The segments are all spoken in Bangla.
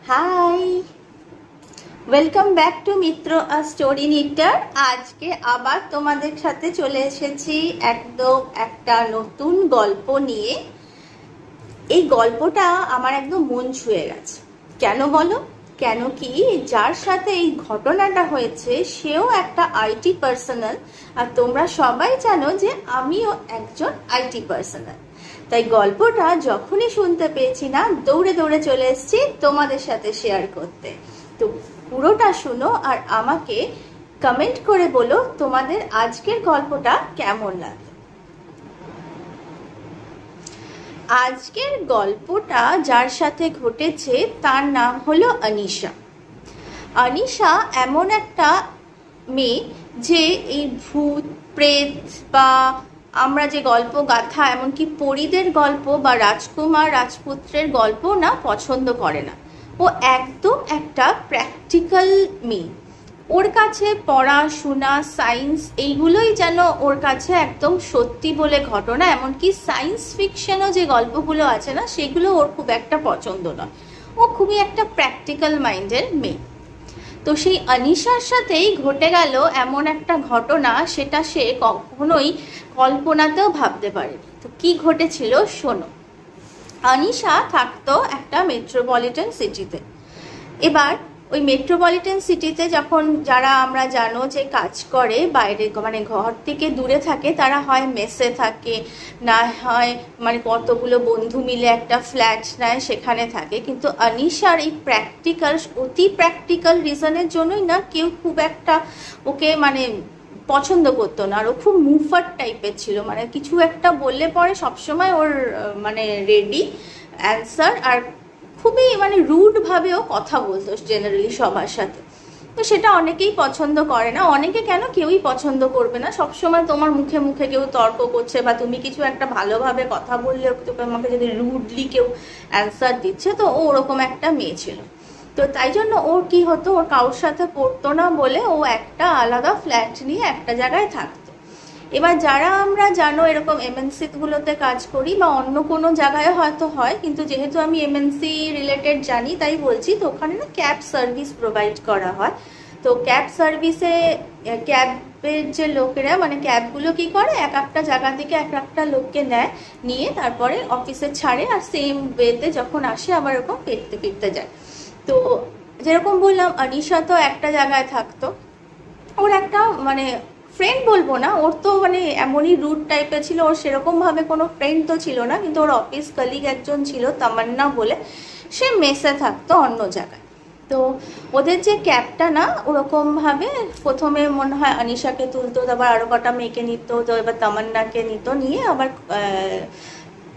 High, welcome back to Mitra a story knitter. আজকে আবার তোমাদের সাথে চলে এসেছি একদম একটা নতুন গল্প নিয়ে। এই গল্পটা আমার একদম মন ছুঁয়ে গেছে। কেন বলো? কেন কি যার সাথে এই ঘটনাটা হয়েছে সেও একটা আইটি পার্সোনাল, আর তোমরা সবাই জানো যে আমিও একজন আইটি পার্সোনাল। তাই গল্পটা যখনই শুনতে পেয়েছি না, দৌড়ে দৌড়ে চলে এসেছি তোমাদের সাথে শেয়ার করতে। তো পুরোটা শুনো আর আমাকে কমেন্ট করে বলো তোমাদের আজকের গল্পটা কেমন লাগে। আজকের গল্পটা যার সাথে ঘটেছে তার নাম হলো অনিশা। অনিশা এমন একটা মেয়ে যে এই ভূত প্রেত বা আমরা যে গল্প গাথা, এমনকি পরীদের গল্প বা রাজকুমার রাজপুত্রের গল্প না পছন্দ করে না। ও একদম একটা প্র্যাকটিক্যাল মেয়ে। ওর কাছে পড়াশোনা, সায়েন্স এইগুলোই যেন ওর কাছে একদম সত্যি বলে ঘটনা। এমনকি সায়েন্স ফিকশনও যে গল্পগুলো আছে না, সেগুলো ওর খুব একটা পছন্দ নয়। ও খুবই একটা প্র্যাকটিক্যাল মাইন্ডের মেয়ে। তো সেই অনিশার সাথেই ঘটে গেল এমন একটা ঘটনা, সেটা সে কখনোই কল্পনাতেও ভাবতে পারেনি। তো কি ঘটেছিল শোনো। অনিশা থাকতো একটা মেট্রোপলিটন সিটিতে। এবার ওই মেট্রোপলিটন সিটিতে যখন যারা আমরা জানো যে কাজ করে বাইরে, মানে ঘর থেকে দূরে থাকে, তারা হয় মেসে থাকে, না হয় মানে কতগুলো বন্ধু মিলে একটা ফ্ল্যাট নেয়, সেখানে থাকে। কিন্তু অনিশার এই অতি প্র্যাকটিক্যাল রিজনের জন্যই না কেউ খুব একটা ওকে মানে পছন্দ করতো না। আর ও খুব মুফার টাইপের ছিল, মানে কিছু একটা বললে পরে সবসময় ওর মানে রেডি অ্যান্সার, আর খুবই মানে রুড ভাবেও কথা বলতো জেনারেলি সবার সাথে। তো সেটা অনেকেই পছন্দ করে না। অনেকে কেন, কেউই পছন্দ করবে না। সবসময় তোমার মুখে মুখে কেউ তর্ক করছে বা তুমি কিছু একটা ভালোভাবে কথা বললে তোমাকে যদি রুডলি কেউ অ্যান্সার দিচ্ছে, তো ও ওরকম একটা মেয়ে ছিল। তো তাই জন্য ওর কি হতো, ওর কারোর সাথে পড়তো না বলে ও একটা আলাদা ফ্ল্যাট নিয়ে একটা জায়গায় থাকতো। এবার যারা আমরা জানো এরকম এমএনসি গুলোতে কাজ করি বা অন্য কোনো জায়গায় হয়তো হয়, কিন্তু যেহেতু আমি এমএনসি রিলেটেড জানি তাই বলছি। তো ওখানে না ক্যাব সার্ভিস প্রোভাইড করা হয়। তো ক্যাব সার্ভিসে ক্যাবের যে লোকেরা, মানে ক্যাবগুলো কি করে, এক একটা জায়গা থেকে এক একটা লোককে নেয়, নিয়ে তারপরে অফিসে ছাড়ে, আর সেম ওয়েতে যখন আসে আবার এরকম ফিরতে ফিরতে যায়। তো যেরকম বললাম, অনিশা তো একটা জায়গায় থাকতো। ওর একটা মানে ফ্রেন্ড বলবো না, ওর তো মানে এমনই রুড টাইপের ছিল। ওর সেরকমভাবে কোনো ফ্রেন্ড তো ছিল না, কিন্তু ওর অফিস কলিগ একজন ছিল তামান্না বলে, সে মেসে থাকতো অন্য জায়গায়। তো ওদের যে ক্যাবটা না ওরকমভাবে প্রথমে মনে হয় অনিশাকে তুলতো, তারপর আরও কটা মেয়েকে নিত, তো এবার তামান্নাকে নিত, নিয়ে আবার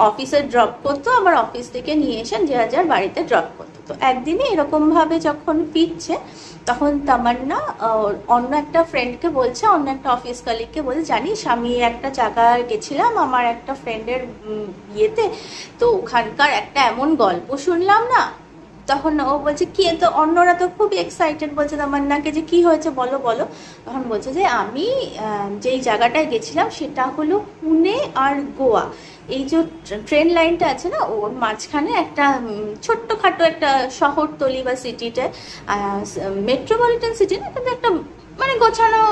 অফিসে ড্রপ করতো, আবার অফিস থেকে নিয়ে এসে যে যার বাড়িতে ড্রপ করতো। তো একদিনে এরকমভাবে যখন ফিরছে, তখন তামান্না অন্য একটা ফ্রেন্ডকে বলছে, অন্য একটা অফিস কলিগকে বলছে, জানিস আমি একটা জায়গায় গেছিলাম আমার একটা ফ্রেন্ডের বিয়েতে, তো ওখানকার একটা এমন গল্প শুনলাম না। তখন ও বলছে কি, তো অন্যরা তো খুব এক্সাইটেড, বলছে তামান্নাকে যে কি হয়েছে বলো বলো। তখন বলছে যে আমি যেই জায়গাটায় গেছিলাম সেটা হলো পুনে আর গোয়া। এই যে ট্রেন লাইনটা আছে না, ওর মাঝখানে একটা ছোট্টখাটো একটা শহরতলি বা সিটিতে, মেট্রোপলিটন সিটি না, কিন্তু একটা মানে গোছানো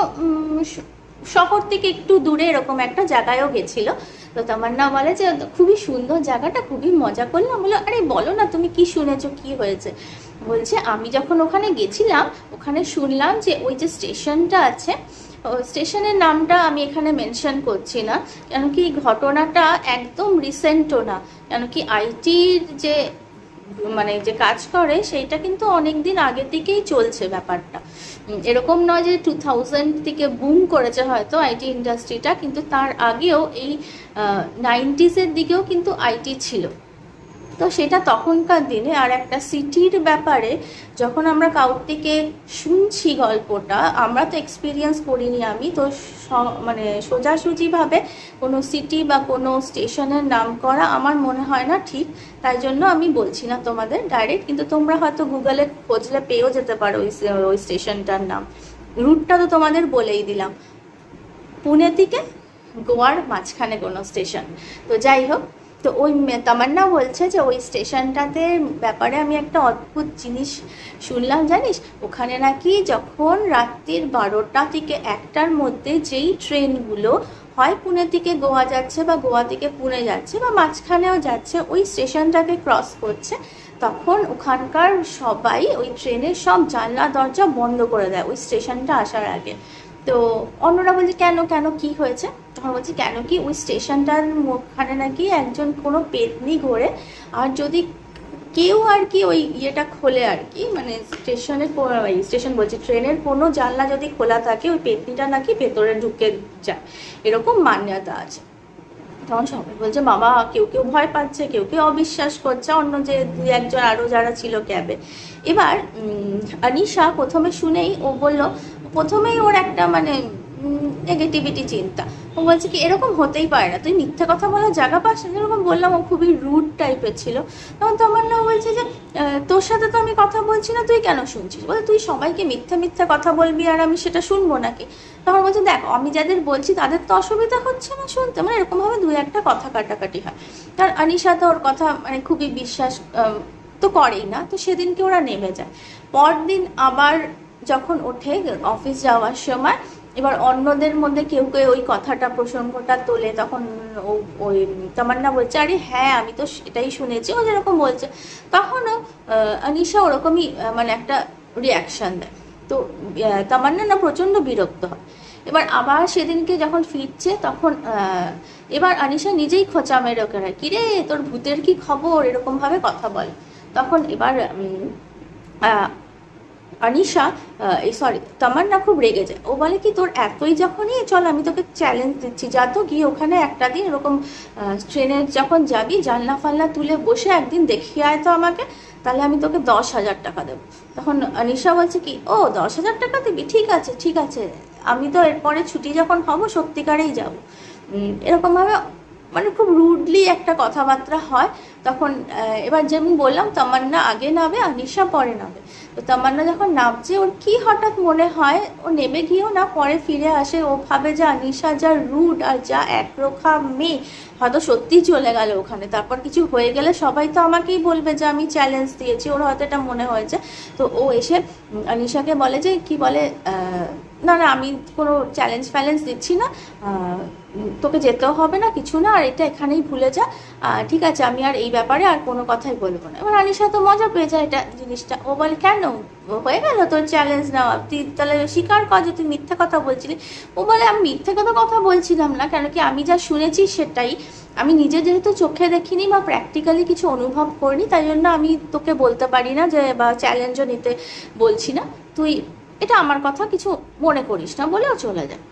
শহর থেকে একটু দূরে এরকম একটা জায়গায়ও গেছিল। তো তামান্না বলে যে খুবই সুন্দর জায়গাটা, খুবই মজা করলাম। বলো আরে বলো না তুমি কি শুনেছো, কি হয়েছে। বলছে আমি যখন ওখানে গেছিলাম, ওখানে শুনলাম যে ওই যে স্টেশনটা আছে, স্টেশনের নামটা আমি এখানে মেনশন করছি না, কেন কি ঘটনাটা একদম রিসেন্টও না। কেন কি আইটির যে মানে যে কাজ করে সেইটা কিন্তু অনেক দিন আগের দিকেই চলছে ব্যাপারটা। এরকম নয় যে 2000 থেকে বুম করেছে হয়তো আইটি ইন্ডাস্ট্রিটা, কিন্তু তার আগেও এই 90s-এর দিকেও কিন্তু আইটি ছিল। তো সেটা তখনকার দিনে। আর একটা সিটির ব্যাপারে যখন আমরা কাউর থেকে শুনছি গল্পটা, আমরা তো এক্সপিরিয়েন্স করিনি। আমি তো মানে সোজাসুজিভাবে কোনো সিটি বা কোনো স্টেশনের নাম করা আমার মনে হয় না ঠিক। তাই জন্য আমি বলছি না তোমাদের ডাইরেক্ট, কিন্তু তোমরা হয়তো গুগলে খুঁজলে পেয়েও যেতে পারো ওই স্টেশনটার নাম। রুটটা তো তোমাদের বলেই দিলাম, পুনে থেকে গোয়ার মাঝখানে কোনো স্টেশন। তো যাই হোক, তো ওই তামান্না বলছে যে ওই স্টেশনটাতে ব্যাপারে আমি একটা অদ্ভুত জিনিস শুনলাম জানিস, ওখানে নাকি যখন রাত্রির 12টা থেকে 1টার মধ্যে যেই ট্রেনগুলো হয় পুনে থেকে গোয়া যাচ্ছে বা গোয়া থেকে পুনে যাচ্ছে বা মাঝখানেও যাচ্ছে, ওই স্টেশনটাকে ক্রস করছে, তখন ওখানকার সবাই ওই ট্রেনের সব জানলা দরজা বন্ধ করে দেয় ওই স্টেশনটা আসার আগে। তো অন্যরা বলছে কেন কেন কি হয়েছে, তখন বলছি কেন কি ওই স্টেশনটার ওখানে নাকি একজন কোনো পেতনি ঘোরে, আর যদি কেউ আর কি ওই ইয়েটা খোলে আর কি, মানে স্টেশনের স্টেশন বলছি ট্রেনের কোনো জানলা যদি খোলা থাকে ওই পেতনিটা নাকি ভেতরে ঢুকে যায়, এরকম মান্যতা আছে। তখন সবাই বলছে বাবা, কেউ কেউ ভয় পাচ্ছে, কেউ কেউ অবিশ্বাস করছে, অন্য যে 2-1জন আরও যারা ছিল ক্যাবে। এবার আনিশা প্রথমে শুনেই ও বলল, প্রথমেই ওর একটা মানে নেগেটিভিটি চিন্তা, ও বলছে কি এরকম হতেই পারে না, তুই মিথ্যে কথা বলার জায়গা পাস না, যেরকম বললাম ও খুবই রুড টাইপের ছিল। তখন তামান্না বলছে যে তোর সাথে তো আমি কথা বলছি না, তুই কেন শুনছিস, বলে তুই সবাইকে মিথ্যে মিথ্যে কথা বলবি আর আমি সেটা শুনবো নাকি। তখন বলছে দেখ আমি যাদের বলছি তাদের তো অসুবিধা হচ্ছে না শুনতে, মানে এরকমভাবে 2-1টা কথা কাটাকাটি হয়। কারণ আনিশা তো ওর কথা মানে খুবই বিশ্বাস তো করেই না, তো সেদিনকে ওরা নেমে যায়। পরদিন আবার যখন ওঠে অফিস যাওয়ার সময়, এবার অন্যদের মধ্যে কেউ কেউ ওই কথাটা প্রসঙ্গটা তোলে, তখন ওই তামান্না বলছে আরে হ্যাঁ আমি তো এটাই শুনেছি, ও যেরকম বলছে, তখনও আনিশা ওরকমই মানে একটা রিয়াকশান দেয়। তো তামান্না না প্রচণ্ড বিরক্ত হয়। এবার আবার সেদিনকে যখন ফিরছে তখন এবার আনিশা নিজেই খোঁচা মেরে ওকে হয়, কিরে তোর ভূতের কি খবর, এরকমভাবে কথা বলে। তখন এবার আনিশা তামান্না খুব রেগে যায়, ও বলে কি তোর এতই যখনই, চল আমি তোকে চ্যালেঞ্জ দিচ্ছি, যা তো গিয়ে ওখানে একটা দিন এরকম ট্রেনে যখন যাবি জানলা ফাল্লা তুলে বসে একদিন দেখিয়ে আয় তো আমাকে, তাহলে আমি তোকে 10,000 টাকা দেবো। তখন আনিশা বলছে কি ও 10,000 টাকা দিবি, ঠিক আছে ঠিক আছে, আমি তো এরপরে ছুটি যখন হব সত্যিকারেই যাব। এরকমভাবে মানে খুব রুডলি একটা কথাবার্তা হয়। তখন এবার যেমন বললাম তামান্না আগে নামে আনিশা পরে নামে। তো তামান্না যখন নামছে ওর কি হঠাৎ মনে হয় ও নেমে গিয়েও না পরে ফিরে আসে, ও ভাবে যে আনিশা যা রুড আর যা একরোখা মেয়ে হয়তো সত্যিই চলে গেল ওখানে, তারপর কিছু হয়ে গেলে সবাই তো আমাকেই বলবে যে আমি চ্যালেঞ্জ দিয়েছি, ওর হয়তো এটা মনে হয়েছে। তো ও এসে আনিশাকে বলে যে কি বলে না না আমি কোনো চ্যালেঞ্জ ফ্যালেঞ্জ দিচ্ছি না, তোকে যেতেও হবে না কিছু না, আর এটা এখানেই ভুলে যা, ঠিক আছে আমি আর এই ব্যাপারে আর কোনো কথাই বলবো না। এবার আনিশা তো মজা পেয়ে যায় এটা জিনিসটা, ও বলে কেন হয়ে গেল তোর চ্যালেঞ্জ নেওয়া, তুই তাহলে স্বীকার কর যে তুই মিথ্যে কথা বলছিলি। ও বলে আমি মিথ্যে কথা বলছিলাম না, কেন কি আমি যা শুনেছি সেটাই, আমি নিজে যেহেতু চোখে দেখিনি বা প্র্যাকটিক্যালি কিছু অনুভব করিনি, তাই জন্য আমি তোকে বলতে পারি না যে বা চ্যালেঞ্জও নিতে বলছি না, তুই এটা আমার কথা কিছু মনে করিস না, বলেও চলে যায়।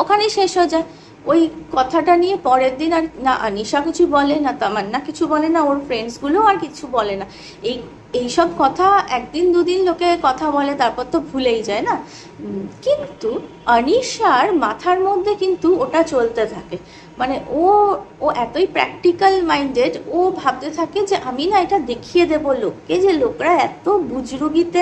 ওখানেই শেষ হয়ে যায় ওই কথাটা নিয়ে। পরের দিন আর না আনিশা কিছু বলে না, তামান্না কিছু বলে না, ওর ফ্রেন্ডসগুলো আর কিছু বলে না। এইসব কথা একদিন দুদিন লোকে কথা বলে, তারপর তো ভুলেই যায় না। কিন্তু আনিশার মাথার মধ্যে কিন্তু ওটা চলতে থাকে, মানে ও এতই প্র্যাকটিক্যাল মাইন্ডেড, ও ভাবতে থাকে যে আমি না এটা দেখিয়ে দেবো লোককে, যে লোকরা এত বুজরুগিতে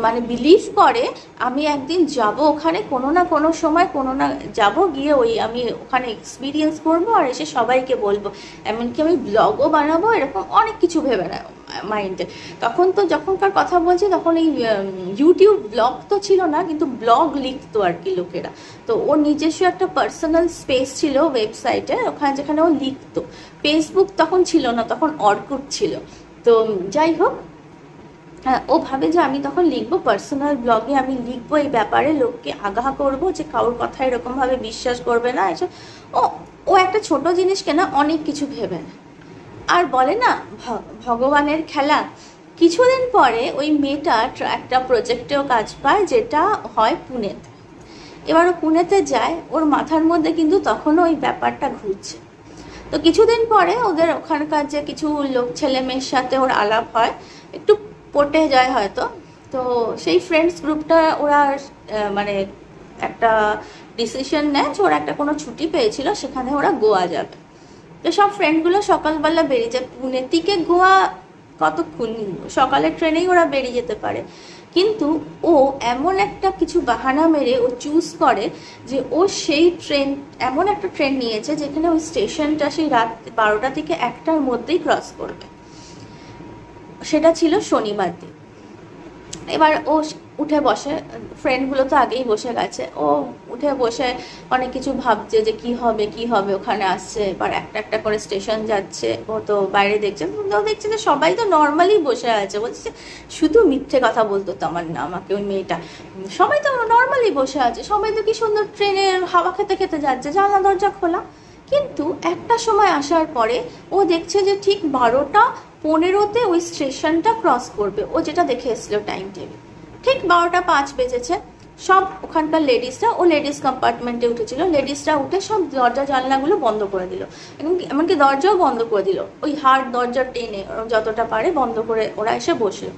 মানে বিলিভ করে, আমি একদিন যাব ওখানে কোনো না কোনো সময়, কোনো না যাব গিয়ে ওই আমি ওখানে এক্সপিরিয়েন্স করবো আর এসে সবাইকে বলবো, এমনকি আমি ব্লগও বানাবো, এরকম অনেক কিছু ভেবে নেয় মাইন্ডে। তখন তো যখনকার কথা বলছি তখন এই ইউটিউব ব্লগ তো ছিল না, কিন্তু ব্লগ লিখতো আর কি লোকেরা। তো ওর নিজস্ব একটা পার্সোনাল স্পেস ছিল ওয়েবসাইটে, ওখানে যেখানে ও লিখতো। ফেসবুক তখন ছিল না, তখন অর্কুট ছিল। তো যাই হোক, হ্যাঁ ও ভাবে যে আমি তখন লিখবো পার্সোনাল ব্লগে, আমি লিখবো এই ব্যাপারে, লোককে আগাহ করবো যে কারোর কথা এরকমভাবে বিশ্বাস করবে না এসব। ও একটা ছোট জিনিসকে না অনেক কিছু ভেবে না, আর বলে না ভগবানের খেলা। কিছুদিন পরে ওই মেয়েটা একটা প্রজেক্টেও কাজ পায়, যেটা হয় পুনেতে। এবার ও পুনেতে যায়, ওর মাথার মধ্যে কিন্তু তখনও ওই ব্যাপারটা ঘুরছে। তো কিছুদিন পরে ওদের ওখানকার যে কিছু লোক ছেলে মেয়ের সাথে ওর আলাপ হয়, একটু পটে যায় হয়তো। তো সেই ফ্রেন্ডস গ্রুপটা ওরা মানে একটা ডিসিশন নেয় যে ওরা একটা কোনো ছুটি পেয়েছিল, সেখানে ওরা গোয়া যাবে। তো সব ফ্রেন্ডগুলো সকালবেলা বেরিয়ে যায়। পুনে থেকে গোয়া কতক্ষণ, সকালের ট্রেনেই ওরা বেরিয়ে যেতে পারে। কিন্তু ও এমন একটা কিছু বাহানা মেরে ও চুজ করে যে ও সেই ট্রেন, এমন একটা ট্রেন নিয়েছে যেখানে ওই স্টেশনটা সেই রাত 12টা থেকে 1টার মধ্যেই ক্রস করবে। সেটা ছিল শনিবার দিন। এবার ও উঠে বসে, ফ্রেন্ডগুলো তো আগেই বসে গেছে, ও উঠে বসে অনেক কিছু ভাবছে যে কি হবে কি হবে, ওখানে আসছে, এবার একটা একটা করে স্টেশন যাচ্ছে, ও তো বাইরে দেখছে, ও দেখছে যে সবাই তো নর্মালি বসে আছে, বলছে শুধু মিথ্যে কথা বলতো তোমার না আমাকে ওই মেয়েটা, সবাই তো নর্মালি বসে আছে, সবাই তো কি সুন্দর ট্রেনে হাওয়া খেতে খেতে যাচ্ছে, জানলা দরজা খোলা। কিন্তু একটা সময় আসার পরে ও দেখছে যে ঠিক 12:15 ওই স্টেশনটা ক্রস করবে, ও যেটা দেখে এসেছিল টাইম টেবিল, ঠিক 12:05 বেজেছে। সব ওখানকার লেডিসরা, ও লেডিস কম্পার্টমেন্টে উঠেছিল, লেডিসরা উঠে সব দরজা জানলাগুলো বন্ধ করে দিল, এমনকি দরজাও বন্ধ করে দিল, ওই হার্ড দরজা টেনে যতটা পারে বন্ধ করে ওরা এসে বসলো।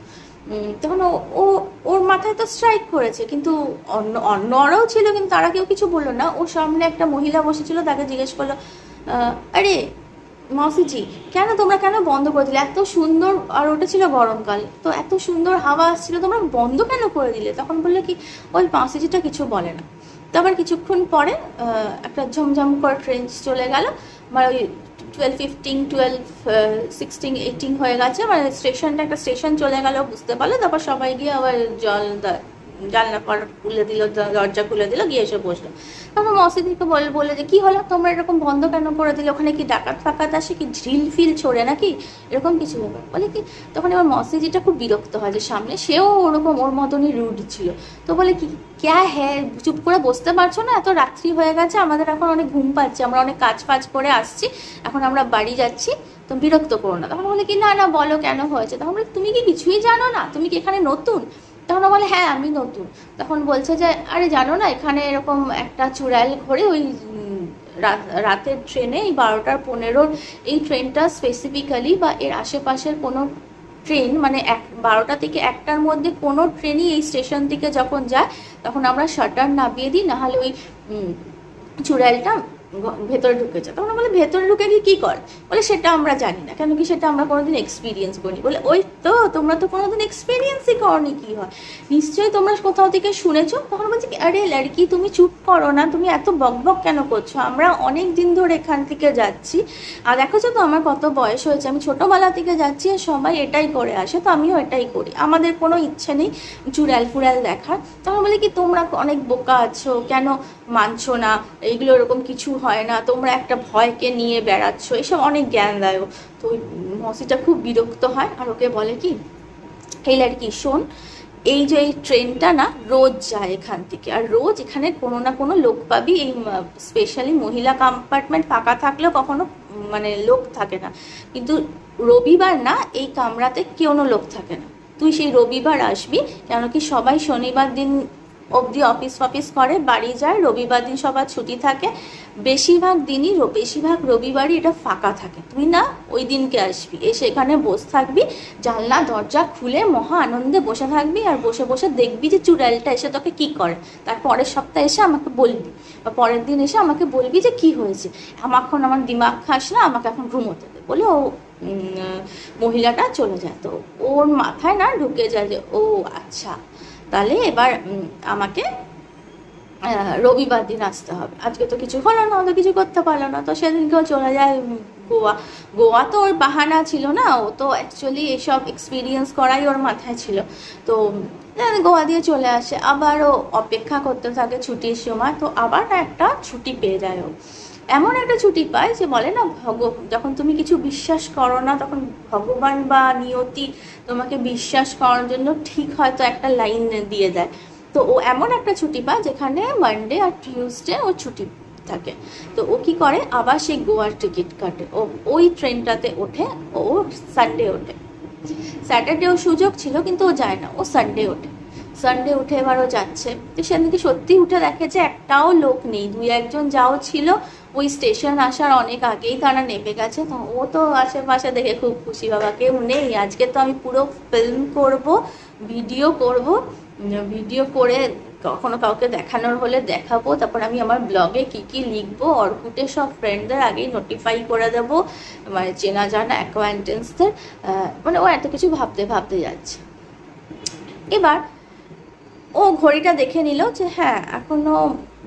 তখন ও ওর মাথায় তো স্ট্রাইক করেছে, কিন্তু অন্যরাও ছিল, কিন্তু তারা কেউ কিছু বললো না। ওর সামনে একটা মহিলা বসেছিল, তাকে জিজ্ঞেস করলো, আরে মাসিজি, তোমরা কেন বন্ধ করে দিলে? এত সুন্দর, আর ওটা ছিল গরমকাল, তো এত সুন্দর হাওয়া আসছিল, তোমরা বন্ধ কেন করে দিলে? তখন বললে কি ওই মাসিজিটা কিছু বলে না। তারপর কিছুক্ষণ পরে একটা ঝমঝম করে ট্রেন চলে গেল, মানে ওই 12:15, 12:16, 18 হয়ে গেছে, মানে স্টেশনটা, একটা স্টেশন চলে গেল বুঝতে পারলো। তারপর সবাই গিয়ে আবার জানলা খুলে দিল, দরজা খুলে দিল, গিয়ে এসে বসলো। তখন মসজিদকে বলে যে কি হলো, তোমরা এরকম বন্ধ কেন করে দিলে? ওখানে কি ডাকাত ফাকাত আসে, কি ঢিল ফিল ছোড়ে নাকি, এরকম কিছু ব্যাপার? বলে কি, তখন এবার মসজিদটা খুব বিরক্ত হয় যে সামনে সেও ওরকম ওর মতনই রুড ছিল, তো বলে কি হ্যাঁ চুপ করে বসতে পারছো না? এত রাত্রি হয়ে গেছে, আমাদের এখন অনেক ঘুম পাচ্ছে, আমরা অনেক কাজ ফাজ করে আসছি, এখন আমরা বাড়ি যাচ্ছি, তো বিরক্ত করো না। তখন বলে কি না বলো কেন হয়েছে? তখন বলে তুমি কি কিছুই জানো না, তুমি কি এখানে নতুন? তখন বলে হ্যাঁ আমি নতুন। তখন বলছে যে আরে জানো না, এখানে এরকম একটা চুড়াইল ঘরে ওই রাতের ট্রেনে, এই 12:15 এই ট্রেনটা স্পেসিফিক্যালি, বা এর আশেপাশের কোনো ট্রেন, মানে 12টা থেকে 1টার মধ্যে কোনো ট্রেনই এই স্টেশন থেকে যখন যায় তখন আমরা শাটার নামিয়ে দিই, নাহলে ওই চুড়াইলটা ভেতরে ঢুকেছে। তখন বলে ভেতরে ঢুকে গিয়ে কি করে? বলে সেটা আমরা জানি না, কেন কি সেটা আমরা কোনোদিন এক্সপিরিয়েন্স করিনি। বলে ওই তো, তোমরা তো কোনোদিন এক্সপিরিয়েন্সই করনি, কি হয় নিশ্চয়ই তোমরা কোথাও থেকে শুনেছো। তখন বলছে কি আরে লড়কি তুমি চুপ করো না, তুমি এত বকবক কেন করছো? আমরা অনেক দিন ধরে এখান থেকে যাচ্ছি, আর দেখোছো তো আমার কত বয়স হয়েছে, আমি ছোটোবেলা থেকে যাচ্ছি, আর সবাই এটাই করে আসে, তো আমিও এটাই করি, আমাদের কোনো ইচ্ছে নেই চুড়াল ফুড়াল দেখার। তখন বলে কি তোমরা অনেক বোকা আছো, কেন মানছো না, এইগুলো এরকম কিছু হয় না, তোমরা একটা ভয়কে নিয়ে বেড়াচ্ছ, এসব অনেক জ্ঞান দেয়। তো ওই মসিটা খুব বিরক্ত হয়, আর ওকে বলে কি এই লড়কি শোন, এই যে এই ট্রেনটা না রোজ যায় এখান থেকে, আর রোজ এখানে কোনো না কোনো লোক পাবি, এই স্পেশালি মহিলা কম্পার্টমেন্ট ফাঁকা থাকলেও কখনো মানে লোক থাকে না, কিন্তু রবিবার না এই কামরাতে কোনো লোক থাকে না, তুই সেই রবিবার আসবি, কেন কি সবাই শনিবার দিন অবধি অফিস করে, বাড়ি যায়, রবিবার দিন সবার ছুটি থাকে, বেশিরভাগ রবিবারই এটা ফাঁকা থাকে, তুই না ওই দিনকে আসবি, এসে এখানে বসে থাকবি, জানলা দরজা খুলে মহা আনন্দে বসে থাকবি, আর বসে বসে দেখবি যে চুড়ালটা এসে তোকে কি করে, তার পরের সপ্তাহে এসে আমাকে বলবি, বা পরের দিন এসে আমাকে বলবি যে কি হয়েছে, আমার দিমাগ খাস না, আমাকে এখন ঘুমোতে দে। বলে ও মহিলাটা চলে যায়। তো ওর মাথায় না ঢুকে যায় যে ও আচ্ছা, তাহলে এবার আমাকে রবিবার দিন আসতে হবে, আজকে তো কিছু হলো না, ও তো কিছু করতে পারলো না, তো সেদিনকেও চলে যায় গোয়া তো ওর বাহানা ছিল না, ও তো অ্যাকচুয়ালি এসব এক্সপিরিয়েন্স করাই ওর মাথায় ছিল। তো গোয়া দিয়ে চলে আসে, আবার ও অপেক্ষা করতে থাকে ছুটির সময়, তো আবার একটা ছুটি পেয়ে যায়। ও এমন একটা ছুটি পায় যে বলে না যখন তুমি কিছু বিশ্বাস করো না, তখন ভগবান বা নিয়তি তোমাকে বিশ্বাস করার জন্য ঠিক হয়তো একটা লাইন দিয়ে দেয়। তো ও এমন একটা ছুটি পায় যেখানে মানডে আর টিউসডে ও ছুটি থাকে। তো ও কি করে, আবার সেই গোয়ার টিকিট কাটে, ও ওই ট্রেনটাতে ওঠে, ও সানডে ওঠে। স্যাটারডেও সুযোগ ছিল কিন্তু ও যায় না, ও সানডে উঠে এবার ও যাচ্ছে। তো সেদিনকে সত্যি উঠে দেখে যে একটাও লোক নেই, 2-1জন যাও ছিল, ওই স্টেশন আসার অনেক আগেই তারা নেমে গেছে। তো ও তো আশেপাশে দেখে খুব খুশি, বাবা কেউ নেই, আজকে তো আমি পুরো ফিল্ম করব, ভিডিও করে কখনো কাউকে দেখানোর হলে দেখাবো, তারপর আমি আমার ব্লগে কি লিখবো, অর্কুটে সব ফ্রেন্ডদের আগেই নোটিফাই করে দেবো, মানে চেনা জানা অ্যাকোয়ান্টেন্সদের, মানে ও এত কিছু ভাবতে যাচ্ছে। এবার ও ঘড়িটা দেখে নিল যে হ্যাঁ এখনো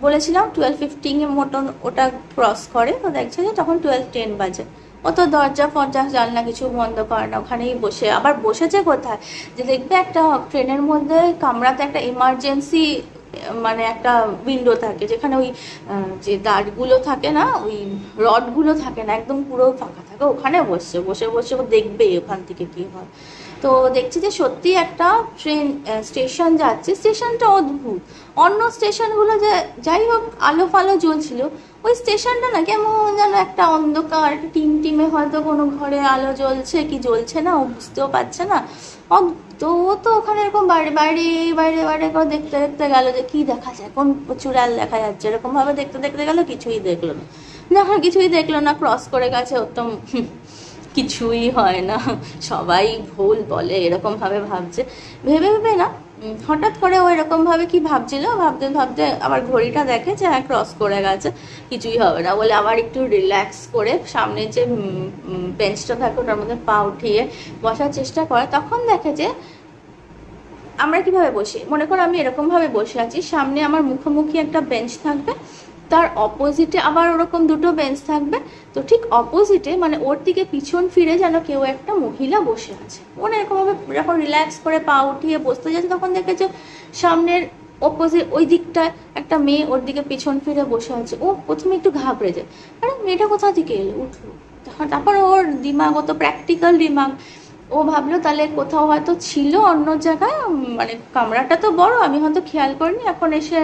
বলেছিলাম 12:15 মতন ওটা ক্রস করে, তো দেখছে যে তখন 12:10 বাজে। ও তো দরজা ফরজা জানলা কিছু বন্ধ করে না, ওখানেই বসে। আবার বসেছে কোথায়, যে দেখবে একটা ট্রেনের মধ্যে কামরাতে একটা ইমার্জেন্সি মানে একটা উইন্ডো থাকে, যেখানে ওই যে দাঁড়গুলো থাকে না, ওই রডগুলো থাকে না, একদম পুরো ফাঁকা থাকে, ওখানে বসছে। বসে বসে ও দেখবে ওখান থেকে কি হয়। তো দেখছি যে সত্যি একটা ট্রেন স্টেশন যাচ্ছে। স্টেশনটা অদ্ভুত, অন্য স্টেশনগুলো যে যাই হোক আলো ফালো জ্বলছিল, ওই স্টেশনটা না কেমন যেন একটা অন্ধকার, একটা টিমে হয়তো কোনো ঘরে আলো জ্বলছে কি জ্বলছে না ও বুঝতেও পারছে না। তো ও তো ওখানে এরকম বাইরে বাইরে বাইরে বাইরে করে দেখতে দেখতে গেল যে কি দেখা যায়, কোন চূড়াল দেখা যাচ্ছে, এরকম ভাবে দেখতে দেখতে গেল, কিছুই দেখলো না। যখন কিছুই দেখলো না, ক্রস করে গেছে। ও তো কিছুই হয় না, সবাই ভুল বলে, এরকম ভাবে ভাবছে। ভেবে ভেবে না হঠাৎ করে ও এরকম ভাবে কি ভাবছিল, ভাবতে ভাবতে আবার ঘড়িটা দেখে যে হ্যাঁ ক্রস করে গেছে, কিছুই হবে না বলে আবার একটু রিল্যাক্স করে সামনে যে বেঞ্চটা থাকে ওটার মধ্যে পা উঠিয়ে বসার চেষ্টা করে। তখন দেখে যে আমরা কিভাবে বসি, মনে করো আমি এরকম ভাবে বসে আছি, সামনে আমার মুখোমুখি একটা বেঞ্চ থাকবে, তার অপোজিটে আবার ওরকম দুটো বেঞ্চ থাকবে, তো ঠিক অপোজিটে মানে ওর দিকে পিছন ফিরে যেন কেউ একটা মহিলা বসে আছে। ওরা এরকমভাবে যখন রিল্যাক্স করে পা উঠিয়ে বসতে যাচ্ছে, তখন দেখেছে সামনের অপোজিট ওই দিকটায় একটা মেয়ে ওর দিকে পিছন ফিরে বসে আছে। ও প্রথমে একটু ঘাবড়ে যায়, আরে মেয়েটা কোথা থেকে এলো, উঠলো। তারপর ওর দিমাগ, অত প্র্যাকটিক্যাল দিমাগ, ও ভাবলো তাহলে কোথাও হয়তো ছিল অন্য জায়গায়, মানে কামরাটা তো বড়, আমি হয়তো খেয়াল করিনি, এখন এসে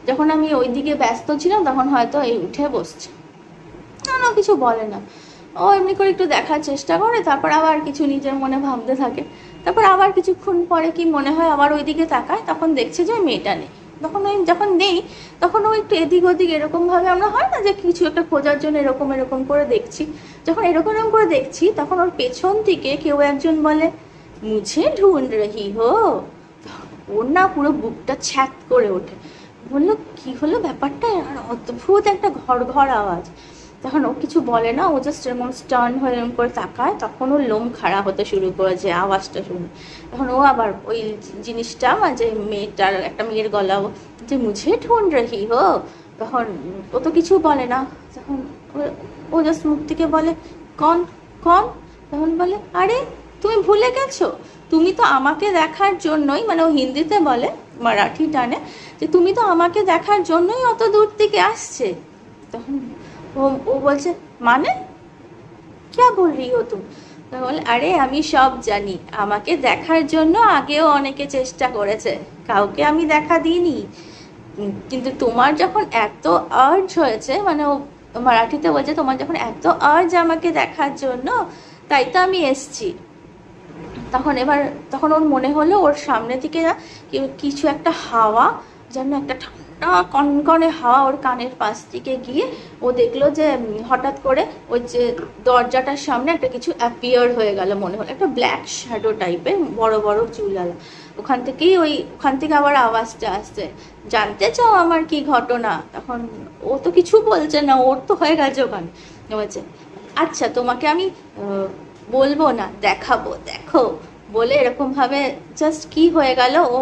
যখন আমি ওই দিকে ব্যস্ত ছিলাম তখন হয়তো এই উঠে বসছে। না কিছু বলে না, ও এমনি করে একটু দেখার চেষ্টা করে, তারপর আবার কিছু নিজের মনে ভাবতে থাকে। তারপর আবার কিছুক্ষণ পরে কি মনে হয় আবার ওই দিকে তাকায়, তখন দেখছে যে মেয়েটা নেই। তখন ওই যখন নেই তখন ও একটু এদিক ওদিক এরকমভাবে, আমরা হয় না যে কিছু একটা খোঁজার জন্য এরকম এরকম করে দেখছি, যখন এরকম এরকম করে দেখছি তখন ওর পেছন থেকে কেউ একজন বলে মুঝে ঢুঁড় রহি হো। ওর না পুরো বুকটা ছ্যাত করে ওঠে, বললো কি হলো ব্যাপারটা, আর অদ্ভুত একটা ঘর ঘর আওয়াজ। তখন ও কিছু বলে না, ও জাস্ট এরকম স্টার্ন হয়ে এরকম করে তাকায়। তখন ওর লোম খাড়া হতে শুরু করেছে আওয়াজটা শুনে। তখন ও আবার ওই জিনিসটা যে মেয়েটার একটা মেয়ের গলা, যে মুঝে ঢুঁড় রহি হো, তখন ও তো কিছু বলে না। তখন ও জাস্ট মুখ থেকে বলে কন কন। তখন বলে আরে তুমি ভুলে গেছো, তুমি তো আমাকে দেখার জন্যই, মানে ও হিন্দিতে বলে মারাঠি টানে, যে তুমি তো আমাকে দেখার জন্যই অত দূর থেকে আসছে। তখন ও বলছে মানে क्या बोल रही हो तुम। বলে আরে আমি সব জানি, আমাকে দেখার জন্য আগেও অনেকে চেষ্টা করেছে, কাউকে আমি দেখা দিইনি, কিন্তু তোমার যখন এত আর্জ হয়েছে, মানে ও মারাঠিতে বলছে তোমার যখন এত আর্জ আমাকে দেখার জন্য, তাই তো আমি এসছি। তখন ওর মনে হলো ওর সামনে থেকে না কিছু একটা হাওয়া, যেন একটা ঠান্ডা কনকনে হাওয়া ওর কানের পাশ থেকে গিয়ে ও দেখলো যে হঠাৎ করে ওই যে দরজাটার সামনে একটা কিছু অ্যাপিয়ার হয়ে গেল, মনে হলো একটা ব্ল্যাক শ্যাডো টাইপের, বড় বড় চুলালা। ওখান থেকে আবার আওয়াজটা আসছে, জানতে চাও আমার কি ঘটনা। তখন ও তো কিছু বলছে না, ওর তো হয়ে গেছে ওখানে। বলছে আচ্ছা তোমাকে আমি বলবো না, দেখাবো, দেখো বলে এরকম ভাবে জাস্ট কি হয়ে গেল, ও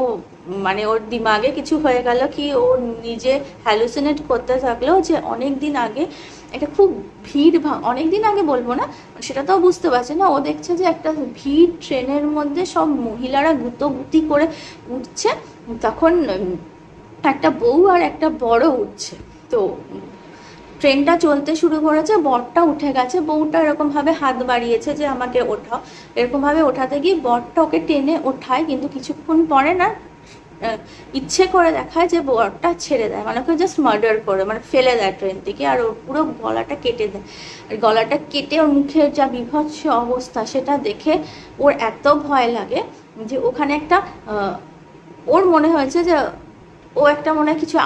মানে ওর দিমাগে কিছু হয়ে গেল কি, ও নিজে হ্যালুসিনেট করতে থাকলো যে অনেক দিন আগে একটা খুব ভিড় অনেক দিন আগে বলবো না, সেটা তো বুঝতে পারছে না। ও দেখছে যে একটা ভিড় ট্রেনের মধ্যে সব মহিলারা গুতোগুতি করে উঠছে, তখন একটা বউ আর একটা বড় উঠছে। তো ট্রেনটা চলতে শুরু করেছে, বরটা উঠে গেছে, বউটা এরকমভাবে হাত বাড়িয়েছে যে আমাকে ওঠাও, এরকমভাবে ওঠাতে গিয়ে বরটা ওকে টেনে ওঠায়, কিন্তু কিছুক্ষণ পরে না ইচ্ছে করে দেখায় যে বরটা ছেড়ে দেয়, মানে ওকে জাস্ট মার্ডার করে, মানে ফেলে দেয় ট্রেন থেকে, আর ওর পুরো গলাটা কেটে দেয়। আর গলাটা কেটে ওর মুখের যা বিভৎস অবস্থা সেটা দেখে ওর এত ভয় লাগে যে ওখানে একটা ওর মনে হয়েছে যে ও একটা মনে হয় কিছু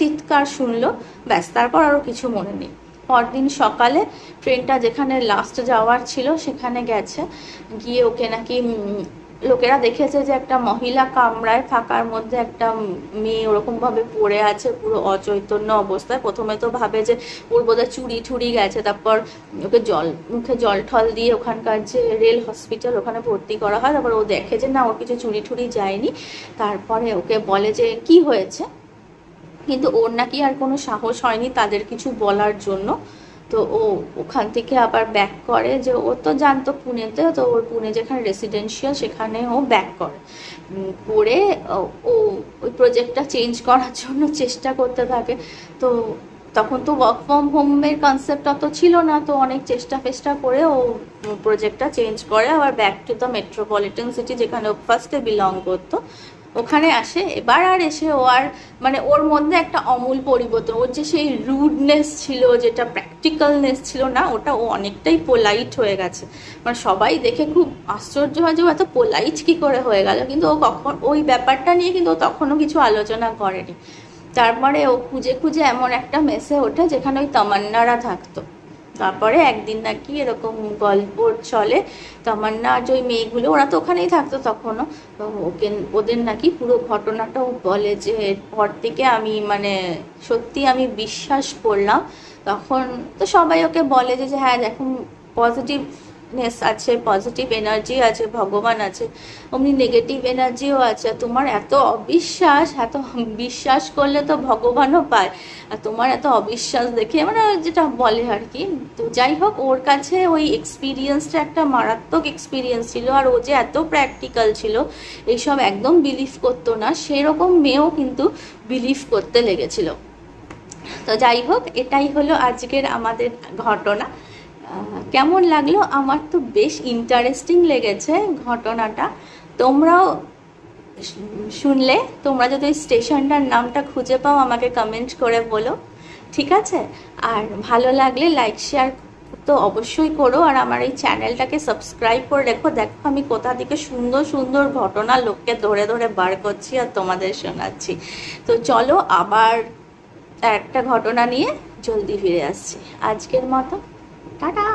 চিৎকার শুনলো, ব্যাস তারপর আরও কিছু মনে নেই। পরদিন সকালে ট্রেনটা যেখানে লাস্ট যাওয়ার ছিল সেখানে গেছে, গিয়ে ওকে নাকি লোকেরা দেখেছে যে একটা মহিলা কামরায় ফাঁকার মধ্যে একটা মেয়ে ওরকমভাবে পড়ে আছে পুরো অচৈতন্য অবস্থায়। প্রথমে তো ভাবে যে ওর বোধহয় চুরি ঠুরি গেছে, তারপর ওকে মুখে জল ঠল দিয়ে ওখানকার যে রেল হসপিটাল ওখানে ভর্তি করা হয়। তারপর ও দেখে যে না, ওর কিছু চুরি ঠুরি যায়নি। তারপরে ওকে বলে যে কি হয়েছে, কিন্তু ওর নাকি আর কোনো সাহস হয়নি তাদের কিছু বলার জন্য। তো ও ওখান থেকে আবার ব্যাক করে, যে ও তো জানতো পুনেতে, তো ওর পুনে যেখানে রেসিডেন্সিয়াল সেখানে ও ব্যাক করে ও ওই প্রজেক্টটা চেঞ্জ করার জন্য চেষ্টা করতে থাকে। তো তখন তো ওয়ার্ক ফ্রম হোমের কনসেপ্ট অত ছিল না, তো অনেক চেষ্টা ফেষ্টা করে ও প্রজেক্টটা চেঞ্জ করে আবার back to the metropolitan city, যেখানে ও ফার্স্টে বিলং করতো, ওখানে আসে। এবার আর এসে ও আর মানে ওর মধ্যে একটা আমূল পরিবর্তন। ওর যে সেই রুডনেস ছিল, যেটা প্র্যাকটিক্যালনেস ছিল না, ওটা ও অনেকটাই পোলাইট হয়ে গেছে। মানে সবাই দেখে খুব আশ্চর্য হয় যে ও এত পোলাইট কি করে হয়ে গেল, কিন্তু ও কখন ওই ব্যাপারটা নিয়ে কিন্তু ও তখনও কিছু আলোচনা করেনি। তারপরে ও খুঁজে খুঁজে এমন একটা মেসে ওঠে যেখানে ওই তামান্নারা থাকতো। তারপরে একদিন নাকি এরকম গল্প চলে, তামান্না আর যে ওই মেয়েগুলো ওরা তো ওখানেই থাকতো তখনও, তো ওদের নাকি পুরো ঘটনাটাও বলে যে এরপর থেকে আমি মানে সত্যি আমি বিশ্বাস করলাম। তখন তো সবাই ওকে বলে যে হ্যাঁ দেখুন, পজিটিভনেস আছে, পজিটিভ এনার্জি আছে, ভগবান আছে, অমনি নেগেটিভ এনার্জিও আছে। তোমার এত অবিশ্বাস, এত বিশ্বাস করলে তো ভগবানও পায়, আর তোমার এত অবিশ্বাস দেখে মানে যেটা বলে আর কি। তো যাই হোক, ওর কাছে ওই এক্সপিরিয়েন্সটা একটা মারাত্মক এক্সপিরিয়েন্স ছিল, আর ও যে এত প্র্যাকটিক্যাল ছিল, এইসব একদম বিলিভ করতো না, সেরকম মেয়েও কিন্তু বিলিভ করতে লেগেছিল। তো যাই হোক, এটাই হলো আজকের আমাদের ঘটনা। কেমন লাগলো? আমার তো বেশ ইন্টারেস্টিং লেগেছে ঘটনাটা। তোমরাও শুনলে, তোমরা যদি ওই স্টেশনটার নামটা খুঁজে পাও আমাকে কমেন্ট করে বলো, ঠিক আছে? আর ভালো লাগলে লাইক শেয়ার তো অবশ্যই করো, আর আমার এই চ্যানেলটাকে সাবস্ক্রাইব করে রেখো। দেখো আমি কোথা থেকে সুন্দর সুন্দর ঘটনা লোককে ধরে ধরে বার করছি আর তোমাদের শোনাচ্ছি। তো চলো, আবার একটা ঘটনা নিয়ে জলদি ফিরে আসছি। আজকের মতো টাটা।